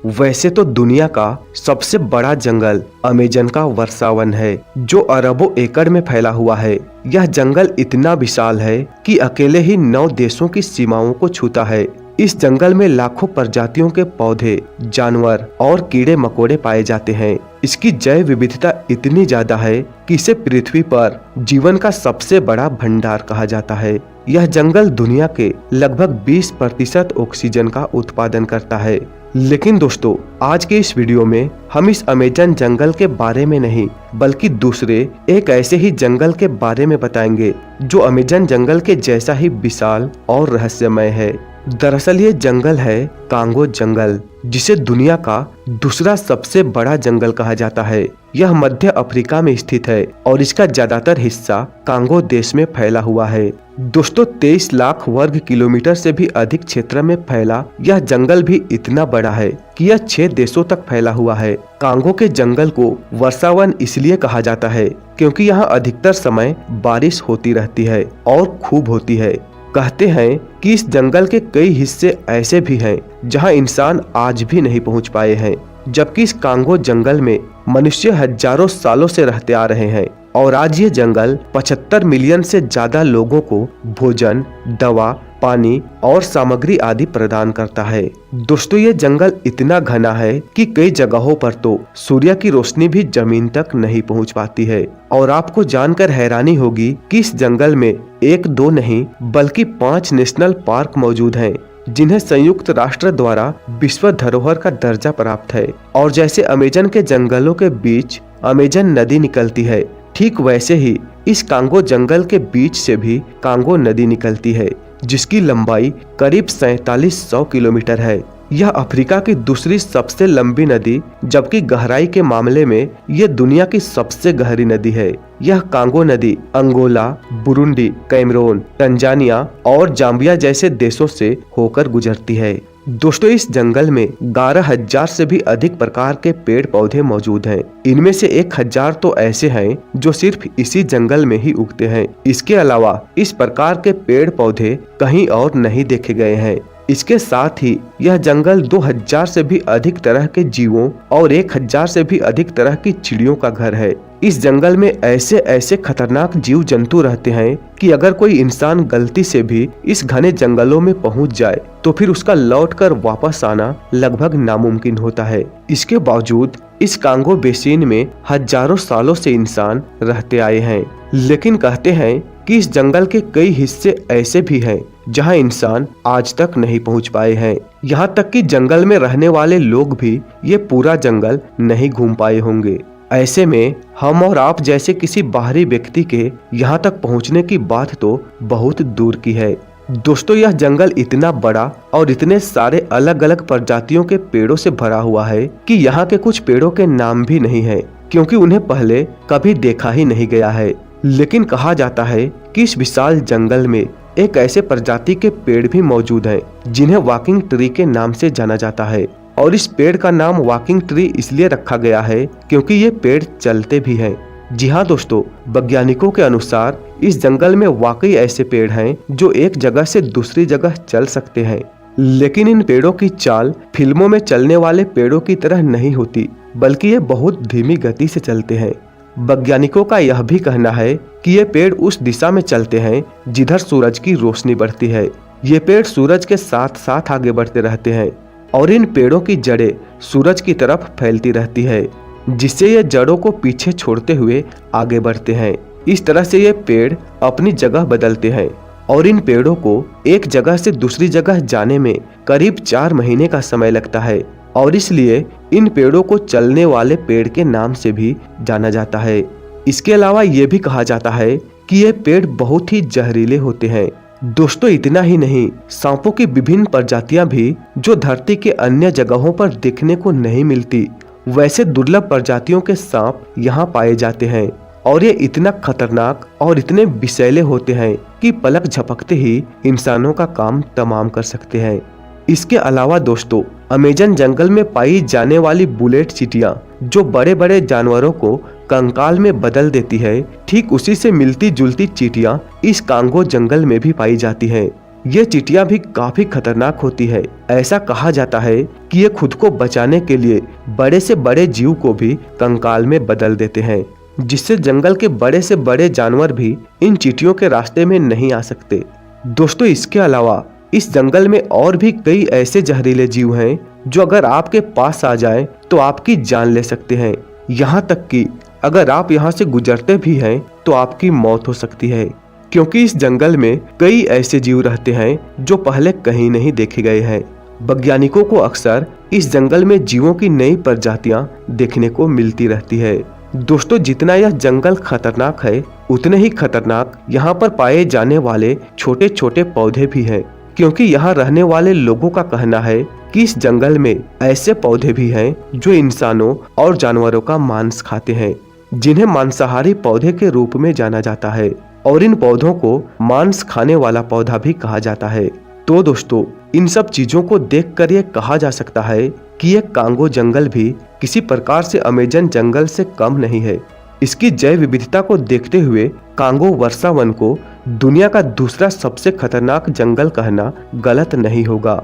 वैसे तो दुनिया का सबसे बड़ा जंगल अमेजन का वर्षावन है, जो अरबों एकड़ में फैला हुआ है। यह जंगल इतना विशाल है कि अकेले ही 9 देशों की सीमाओं को छूता है। इस जंगल में लाखों प्रजातियों के पौधे, जानवर और कीड़े मकोड़े पाए जाते हैं। इसकी जैव विविधता इतनी ज्यादा है कि इसे पृथ्वी पर जीवन का सबसे बड़ा भंडार कहा जाता है। यह जंगल दुनिया के लगभग 20% ऑक्सीजन का उत्पादन करता है। लेकिन दोस्तों, आज के इस वीडियो में हम इस अमेजन जंगल के बारे में नहीं, बल्कि दूसरे एक ऐसे ही जंगल के बारे में बताएंगे जो अमेजन जंगल के जैसा ही विशाल और रहस्यमय है। दरअसल ये जंगल है कांगो जंगल, जिसे दुनिया का दूसरा सबसे बड़ा जंगल कहा जाता है। यह मध्य अफ्रीका में स्थित है और इसका ज्यादातर हिस्सा कांगो देश में फैला हुआ है। दोस्तों, 23 लाख वर्ग किलोमीटर से भी अधिक क्षेत्र में फैला यह जंगल भी इतना बड़ा है कि यह 6 देशों तक फैला हुआ है। कांगो के जंगल को वर्षावन इसलिए कहा जाता है क्योंकि यहाँ अधिकतर समय बारिश होती रहती है और खूब होती है। कहते हैं कि इस जंगल के कई हिस्से ऐसे भी हैं जहां इंसान आज भी नहीं पहुंच पाए हैं, जबकि इस कांगो जंगल में मनुष्य हजारों सालों से रहते आ रहे हैं और आज ये जंगल 75 मिलियन से ज्यादा लोगों को भोजन, दवा, पानी और सामग्री आदि प्रदान करता है। दोस्तों, ये जंगल इतना घना है कि कई जगहों पर तो सूर्य की रोशनी भी जमीन तक नहीं पहुंच पाती है। और आपको जानकर हैरानी होगी कि इस जंगल में 1-2 नहीं बल्कि 5 नेशनल पार्क मौजूद हैं, जिन्हें संयुक्त राष्ट्र द्वारा विश्व धरोहर का दर्जा प्राप्त है। और जैसे अमेजन के जंगलों के बीच अमेजन नदी निकलती है, ठीक वैसे ही इस कांगो जंगल के बीच से भी कांगो नदी निकलती है, जिसकी लंबाई करीब 4700 किलोमीटर है। यह अफ्रीका की दूसरी सबसे लंबी नदी, जबकि गहराई के मामले में यह दुनिया की सबसे गहरी नदी है। यह कांगो नदी अंगोला, बुरुंडी, कैमरून, तंजानिया और जाम्बिया जैसे देशों से होकर गुजरती है। दोस्तों, इस जंगल में 11,000 से भी अधिक प्रकार के पेड़ पौधे मौजूद हैं। इनमें से 1,000 तो ऐसे हैं जो सिर्फ इसी जंगल में ही उगते हैं। इसके अलावा इस प्रकार के पेड़ पौधे कहीं और नहीं देखे गए हैं। इसके साथ ही यह जंगल 2000 से भी अधिक तरह के जीवों और 1000 से भी अधिक तरह की चिड़ियों का घर है। इस जंगल में ऐसे ऐसे खतरनाक जीव जंतु रहते हैं कि अगर कोई इंसान गलती से भी इस घने जंगलों में पहुंच जाए तो फिर उसका लौटकर वापस आना लगभग नामुमकिन होता है। इसके बावजूद इस कांगो बेसिन में हजारों सालों से इंसान रहते आए हैं, लेकिन कहते हैं कि इस जंगल के कई हिस्से ऐसे भी हैं जहां इंसान आज तक नहीं पहुंच पाए हैं। यहाँ तक कि जंगल में रहने वाले लोग भी ये पूरा जंगल नहीं घूम पाए होंगे। ऐसे में हम और आप जैसे किसी बाहरी व्यक्ति के यहाँ तक पहुँचने की बात तो बहुत दूर की है। दोस्तों, यह जंगल इतना बड़ा और इतने सारे अलग अलग प्रजातियों के पेड़ों से भरा हुआ है कि यहाँ के कुछ पेड़ों के नाम भी नहीं है, क्योंकि उन्हें पहले कभी देखा ही नहीं गया है। लेकिन कहा जाता है कि इस विशाल जंगल में एक ऐसे प्रजाति के पेड़ भी मौजूद हैं जिन्हें वॉकिंग ट्री के नाम से जाना जाता है। और इस पेड़ का नाम वॉकिंग ट्री इसलिए रखा गया है क्योंकि ये पेड़ चलते भी हैं। जी हाँ दोस्तों, वैज्ञानिकों के अनुसार इस जंगल में वाकई ऐसे पेड़ हैं जो एक जगह से दूसरी जगह चल सकते हैं। लेकिन इन पेड़ों की चाल फिल्मों में चलने वाले पेड़ों की तरह नहीं होती, बल्कि ये बहुत धीमी गति से चलते हैं। वैज्ञानिकों का यह भी कहना है कि ये पेड़ उस दिशा में चलते हैं जिधर सूरज की रोशनी बढ़ती है। ये पेड़ सूरज के साथ साथ आगे बढ़ते रहते हैं और इन पेड़ों की जड़ें सूरज की तरफ फैलती रहती है, जिससे ये जड़ों को पीछे छोड़ते हुए आगे बढ़ते हैं। इस तरह से ये पेड़ अपनी जगह बदलते हैं और इन पेड़ों को एक जगह से दूसरी जगह जाने में करीब 4 महीने का समय लगता है और इसलिए इन पेड़ों को चलने वाले पेड़ के नाम से भी जाना जाता है। इसके अलावा ये भी कहा जाता है कि ये पेड़ बहुत ही जहरीले होते हैं। दोस्तों, इतना ही नहीं, सांपों की विभिन्न प्रजातियां भी जो धरती के अन्य जगहों पर देखने को नहीं मिलती, वैसे दुर्लभ प्रजातियों के सांप यहाँ पाए जाते हैं। और ये इतना खतरनाक और इतने विषैले होते हैं कि पलक झपकते ही इंसानों का काम तमाम कर सकते हैं। इसके अलावा दोस्तों, अमेजन जंगल में पाई जाने वाली बुलेट चींटियां जो बड़े बड़े जानवरों को कंकाल में बदल देती है, ठीक उसी से मिलती जुलती चींटियां इस कांगो जंगल में भी पाई जाती हैं। ये चींटियां भी काफी खतरनाक होती है। ऐसा कहा जाता है कि ये खुद को बचाने के लिए बड़े से बड़े जीव को भी कंकाल में बदल देते हैं, जिससे जंगल के बड़े से बड़े जानवर भी इन चींटियों के रास्ते में नहीं आ सकते। दोस्तों, इसके अलावा इस जंगल में और भी कई ऐसे जहरीले जीव हैं जो अगर आपके पास आ जाएं तो आपकी जान ले सकते हैं। यहाँ तक कि अगर आप यहाँ से गुजरते भी हैं तो आपकी मौत हो सकती है, क्योंकि इस जंगल में कई ऐसे जीव रहते हैं जो पहले कहीं नहीं देखे गए हैं। वैज्ञानिकों को अक्सर इस जंगल में जीवों की नई प्रजातियां देखने को मिलती रहती है। दोस्तों, जितना यह जंगल खतरनाक है उतने ही खतरनाक यहाँ पर पाए जाने वाले छोटे छोटे पौधे भी हैं, क्योंकि यहाँ रहने वाले लोगों का कहना है कि इस जंगल में ऐसे पौधे भी हैं जो इंसानों और जानवरों का मांस खाते हैं, जिन्हें मांसाहारी पौधे के रूप में जाना जाता है, और इन पौधों को मांस खाने वाला पौधा भी कहा जाता है। तो दोस्तों, इन सब चीजों को देखकर ये कहा जा सकता है कि ये कांगो जंगल भी किसी प्रकार से अमेजन जंगल से कम नहीं है। इसकी जैव विविधता को देखते हुए कांगो वर्षावन को दुनिया का दूसरा सबसे खतरनाक जंगल कहना गलत नहीं होगा।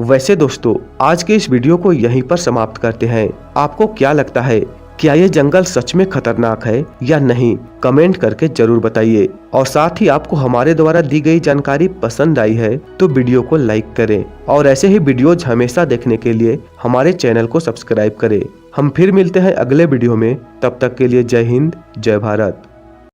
वैसे दोस्तों, आज के इस वीडियो को यहीं पर समाप्त करते हैं। आपको क्या लगता है, क्या ये जंगल सच में खतरनाक है या नहीं? कमेंट करके जरूर बताइए। और साथ ही आपको हमारे द्वारा दी गई जानकारी पसंद आई है तो वीडियो को लाइक करें, और ऐसे ही वीडियोज हमेशा देखने के लिए हमारे चैनल को सब्सक्राइब करें। हम फिर मिलते हैं अगले वीडियो में। तब तक के लिए जय हिंद, जय भारत।